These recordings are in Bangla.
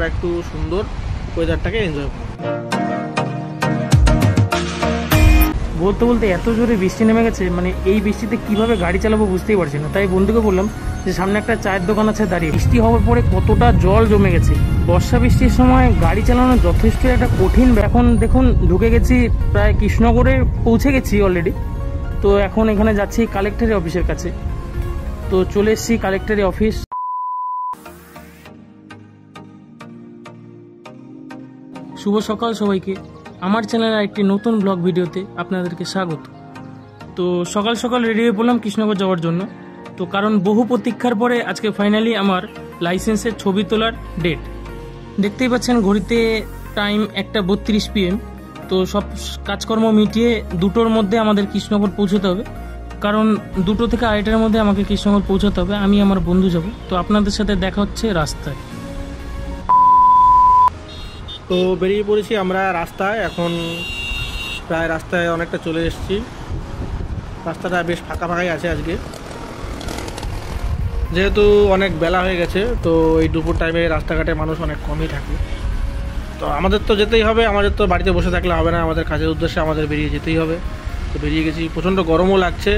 আপনারা একটু সুন্দর ওয়েদারটাকে এনজয় করুন। বলতে বলতে এত জোরে বৃষ্টি নেমে গেছে, মানে এই বৃষ্টিতে কিভাবে গাড়ি চালাবো বুঝতেই পারছি না। তাই বন্ধুকে বললাম যে সামনে একটা চায়ের দোকান আছে দাঁড়িয়ে। বৃষ্টি হওয়ার পরে কতটা জল জমে গেছে। বর্ষা বৃষ্টির সময় গাড়ি চালানো যথেষ্ট একটা কঠিন। এখন দেখুন ঢুকে গেছি, প্রায় কৃষ্ণনগরে পৌঁছে গেছি অলরেডি। তো এখন এখানে যাচ্ছি কালেক্টরের অফিসের কাছে। তো চলে এসেছি কালেক্টরের অফিস। শুভ সকাল সবাইকে, আমার চ্যানেলের একটি নতুন ব্লগ ভিডিওতে আপনাদেরকে স্বাগত। তো সকাল সকাল রেডি হয়ে পড়লাম কৃষ্ণনগর যাওয়ার জন্য। তো কারণ বহু প্রতীক্ষার পরে আজকে ফাইনালি আমার লাইসেন্সের ছবি তোলার ডেট। দেখতেই পাচ্ছেন ঘড়িতে টাইম 1:32 PM। তো সব কাজকর্ম মিটিয়ে 2টোর মধ্যে আমাদের কৃষ্ণনগর পৌঁছতে হবে, কারণ 2টো থেকে 2:30টার মধ্যে আমাকে কৃষ্ণনগর পৌঁছতে হবে। আমি আমার বন্ধু যাব। তো আপনাদের সাথে দেখা হচ্ছে রাস্তায়। তো বেরিয়ে পড়েছি আমরা রাস্তায়। এখন প্রায় রাস্তায় অনেকটা চলে এসেছি। রাস্তাটা বেশ ফাঁকা ফাঁকাই আছে আজকে, যেহেতু অনেক বেলা হয়ে গেছে। তো এই দুপুর টাইমে রাস্তাঘাটে মানুষ অনেক কমই থাকে। তো আমাদের তো যেতেই হবে, আমাদের তো বাড়িতে বসে থাকলে হবে না, আমাদের কাজের উদ্দেশ্যে আমাদের বেরিয়ে যেতেই হবে। তো বেরিয়ে গেছি, প্রচণ্ড গরমও লাগছে।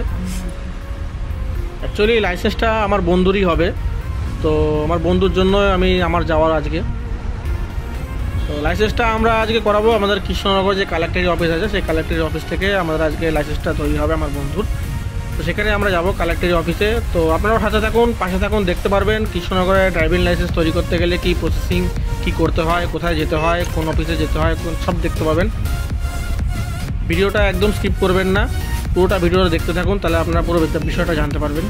অ্যাকচুয়ালি লাইসেন্সটা আমার বন্ধুরই হবে, তো আমার বন্ধুর জন্য আমার যাওয়ার আজকে। তো লাইসেন্সটা আমরা আজকে করাবো আমাদের কৃষ্ণনগর যে কালেক্টরের অফিস আছে, সেই কালেক্টরের অফিস থেকে আমাদের আজকে লাইসেন্সটা তৈরি হবে আমার বন্ধুর। তো সেখানে আমরা যাব কালেক্টরের অফিসে। তো আপনারাও সাথে থাকুন, পাশে থাকুন, দেখতে পারবেন কৃষ্ণনগরে ড্রাইভিং লাইসেন্স তৈরি করতে গেলে কী প্রসেসিং, কী করতে হয়, কোথায় যেতে হয়, কোন অফিসে যেতে হয়, সব দেখতে পাবেন। ভিডিওটা একদম স্কিপ করবেন না, পুরোটা ভিডিওটা দেখতে থাকুন, তাহলে আপনারা পুরো বিষয়টা জানতে পারবেন।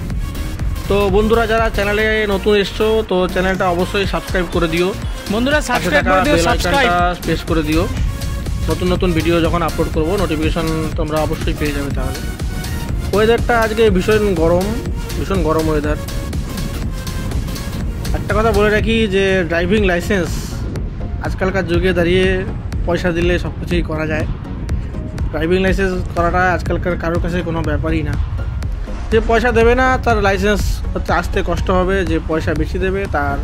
তো বন্ধুরা যারা চ্যানেলে নতুন এসছো, তো চ্যানেলটা অবশ্যই সাবস্ক্রাইব করে দিও বন্ধুরা, সাবস্ক্রাইব করে দিও, সাবস্ক্রাইব প্রেস করে দিও। নতুন নতুন ভিডিও যখন আপলোড করব নোটিফিকেশন তোমরা অবশ্যই পেয়ে যাবে। তাহলে ওয়েদারটা আজকে ভীষণ গরম ওয়েদার। একটা কথা বলে রাখি যে ড্রাইভিং লাইসেন্স আজকালকার যুগে দাঁড়িয়ে পয়সা দিলে সব কিছুই করা যায়। ড্রাইভিং লাইসেন্স করাটা আজকালকার কারোর কাছে কোনো ব্যাপারই না। যে পয়সা দেবে না তার লাইসেন্স আসতে কষ্ট হবে, যে পয়সা বেশি দেবে তার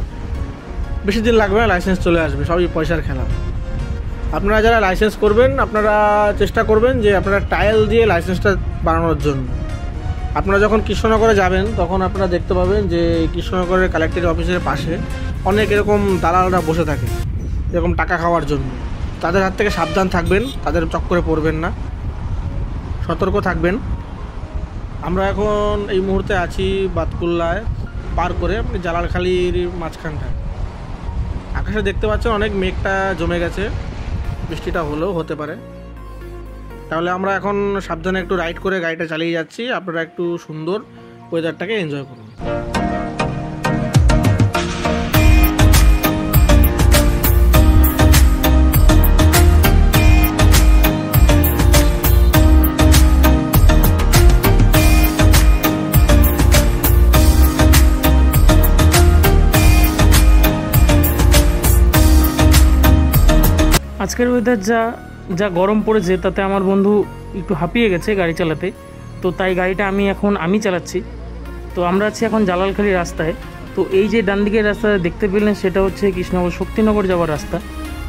বেশি দিন লাগবে না, লাইসেন্স চলে আসবে। সবই পয়সার খেলা। আপনারা যারা লাইসেন্স করবেন, আপনারা চেষ্টা করবেন যে আপনারা ট্রায়াল দিয়ে লাইসেন্সটা বানানোর জন্য। আপনারা যখন কৃষ্ণনগরে যাবেন তখন আপনারা দেখতে পাবেন যে কৃষ্ণনগরের কালেক্টরের অফিসের পাশে অনেক এরকম দালালরা বসে থাকে এরকম টাকা খাওয়ার জন্য। তাদের হাত থেকে সাবধান থাকবেন, তাদের চক্করে পড়বেন না, সতর্ক থাকবেন। আমরা এখন এই মুহূর্তে আছি বাতকুল্লায় পার করে জালালখালির মাঝখানটায়। আকাশে দেখতে পাচ্ছেন অনেক মেঘটা জমে গেছে, বৃষ্টিটা হতে পারে। তাহলে আমরা এখন সাবধানে একটু রাইড করে গাড়িটা চালিয়ে যাচ্ছি। আপনারা একটু সুন্দর ওয়েদারটাকে এনজয় করুন। আজকের ওয়েদার যা গরম পড়েছে, তাতে আমার বন্ধু একটু হাঁপিয়ে গেছে গাড়ি চালাতে। তো তাই গাড়িটা আমি চালাচ্ছি। তো আমরা আছি এখন জালালখালি রাস্তায়। তো এই যে ডান দিকের রাস্তা দেখতে পেলেন, সেটা হচ্ছে কৃষ্ণনগর শক্তিনগর যাওয়ার রাস্তা।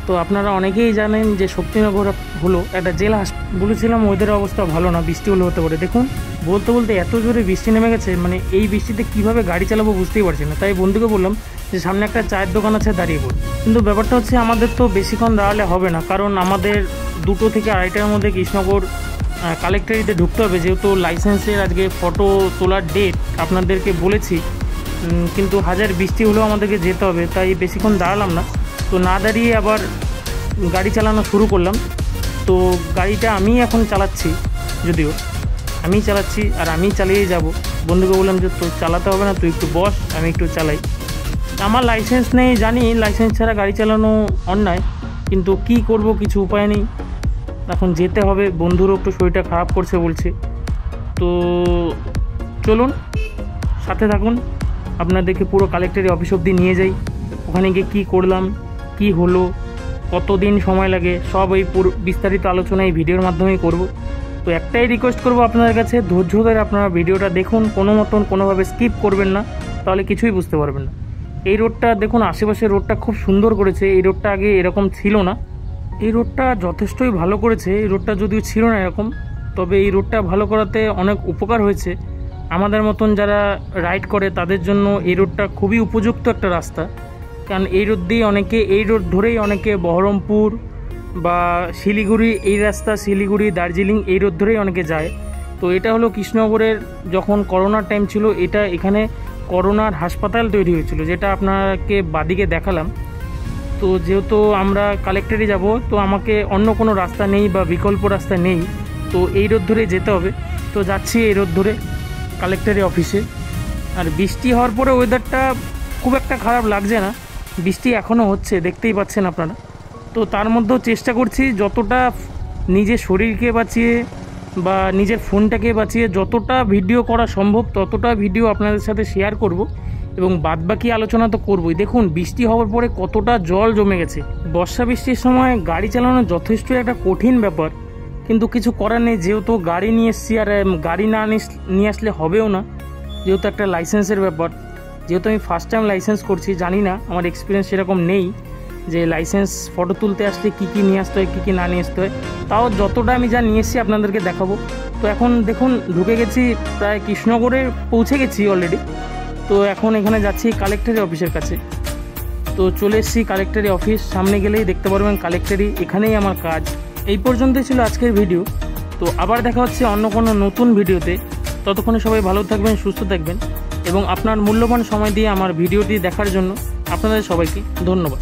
তো আপনারা অনেকেই জানেন যে শক্তিনগর হলো একটা জেলা হাসপাতাল। বলেছিলাম ওয়েদারের অবস্থা ভালো না, বৃষ্টি হতে পারে। দেখুন বলতে বলতে এত জোরে বৃষ্টি নেমে গেছে, মানে এই বৃষ্টিতে কিভাবে গাড়ি চালাবো বুঝতেই পারছি না। তাই বন্ধুকে বললাম যে সামনে একটা চায়ের দোকান আছে দাঁড়িয়ে পড়। কিন্তু ব্যাপারটা হচ্ছে আমাদের তো বেশিক্ষণ দাঁড়ালে হবে না, কারণ আমাদের 2টো থেকে 2:30টার মধ্যে কৃষ্ণনগর কালেক্টরেতে ঢুকতে হবে। যেহেতু লাইসেন্সের আজকে ফটো তোলার ডেট আপনাদেরকে বলেছি, কিন্তু হাজার বৃষ্টি হলেও আমাদেরকে যেতে হবে। তাই বেশিক্ষণ দাঁড়ালাম না। তো না দাঁড়িয়ে আবার গাড়ি চালানো শুরু করলাম। তো গাড়িটা আমি এখন চালাচ্ছি, যদিও আমি চালাচ্ছি আর আমি চালিয়ে যাব। বন্ধুকে বললাম যে তোর চালাতে হবে না, তুই একটু বস, আমি একটু চালাই। আমার লাইসেন্স নেই, জানি লাইসেন্স ছাড়া গাড়ি চালানো অন্যায়, কিন্তু কি করব, কিছু উপায় নেই, এখন যেতে হবে। বন্ধুরও একটু শরীরটা খারাপ করছে বলছে। তো চলুন সাথে থাকুন, আপনাদেরকে পুরো কালেক্টরের অফিস অবধি নিয়ে যাই। ওখানে গিয়ে কী করলাম, কি হলো, কতদিন সময় লাগে, সব এই পুরো বিস্তারিত আলোচনা এই ভিডিওর মাধ্যমেই করব। তো একটাই রিকোয়েস্ট করব আপনাদের কাছে, ধৈর্য ধরে আপনারা ভিডিওটা দেখুন, কোনোভাবে স্কিপ করবেন না, তাহলে কিছুই বুঝতে পারবেন না। এই রোডটা দেখুন, আশেপাশে রোডটা খুব সুন্দর করেছে। এই রোডটা আগে এরকম ছিল না। এই রোডটা যথেষ্টই ভালো করেছে। এই রোডটা যদিও ছিল না এরকম, তবে এই রোডটা ভালো করাতে অনেক উপকার হয়েছে। আমাদের মতন যারা রাইড করে তাদের জন্য এই রোডটা খুবই উপযুক্ত একটা রাস্তা। কারণ এই রোড দিয়ে এই রোড ধরেই অনেকে বহরমপুর বা শিলিগুড়ি, এই রাস্তা শিলিগুড়ি দার্জিলিং এই রোড ধরেই অনেকে যায়। তো এটা হলো কৃষ্ণনগরের যখন করোনার টাইম ছিল, এখানে করোনার হাসপাতাল তৈরি হয়েছিল, যেটা আপনাকে বাদিকে দেখালাম। তো যেহেতু আমরা কালেক্টরে যাব, তো আমাকে অন্য কোনো রাস্তা নেই বা বিকল্প রাস্তা নেই, তো এই রোড ধরে যেতে হবে। তো যাচ্ছি এই রোড ধরে কালেক্টরের অফিসে। আর বৃষ্টি হওয়ার পরে ওয়েদারটা খুব একটা খারাপ লাগছে না, বৃষ্টি এখনও হচ্ছে, দেখতেই পাচ্ছেন আপনারা। তো তার মধ্যেও চেষ্টা করছি যতটা নিজের শরীরকে বাঁচিয়ে বা নিজের ফোনটাকে বাঁচিয়ে যতটা ভিডিও করা সম্ভব ততটা ভিডিও আপনাদের সাথে শেয়ার করব, এবং বাদবাকি আলোচনা তো করবই। দেখুন বৃষ্টি হওয়ার পরে কতটা জল জমে গেছে। বর্ষা বৃষ্টির সময় গাড়ি চালানো যথেষ্টই একটা কঠিন ব্যাপার, কিন্তু কিছু করার নেই। যেহেতু গাড়ি নিয়ে এসছি, আর গাড়ি না নিয়ে আসলে হবেও না, যেহেতু একটা লাইসেন্সের ব্যাপার। যেহেতু আমি ফার্স্ট টাইম লাইসেন্স করছি, জানি না, আমার এক্সপিরিয়েন্স সেরকম নেই যে লাইসেন্স ফটো তুলতে আসলে কী কী নিয়ে আসতে হয়, কী কী না নিয়ে আসতে হয়। তাও যতটা আমি যা নিয়ে এসেছি আপনাদেরকে দেখাবো। তো এখন দেখুন ঢুকে গেছি, প্রায় কৃষ্ণনগরে পৌঁছে গেছি অলরেডি। তো এখন এখানে যাচ্ছি কালেক্টরের অফিসের কাছে। তো চলে এসেছি কালেক্টরের অফিস, সামনে গেলেই দেখতে পারবেন কালেক্টরি, এখানেই আমার কাজ। এই পর্যন্তই ছিল আজকের ভিডিও। তো আবার দেখা হচ্ছে অন্য কোনো নতুন ভিডিওতে। ততক্ষণে সবাই ভালো থাকবেন, সুস্থ থাকবেন, এবং আপনার মূল্যবান সময় দিয়ে আমার ভিডিওটি দেখার জন্য আপনাদের সবাইকে ধন্যবাদ।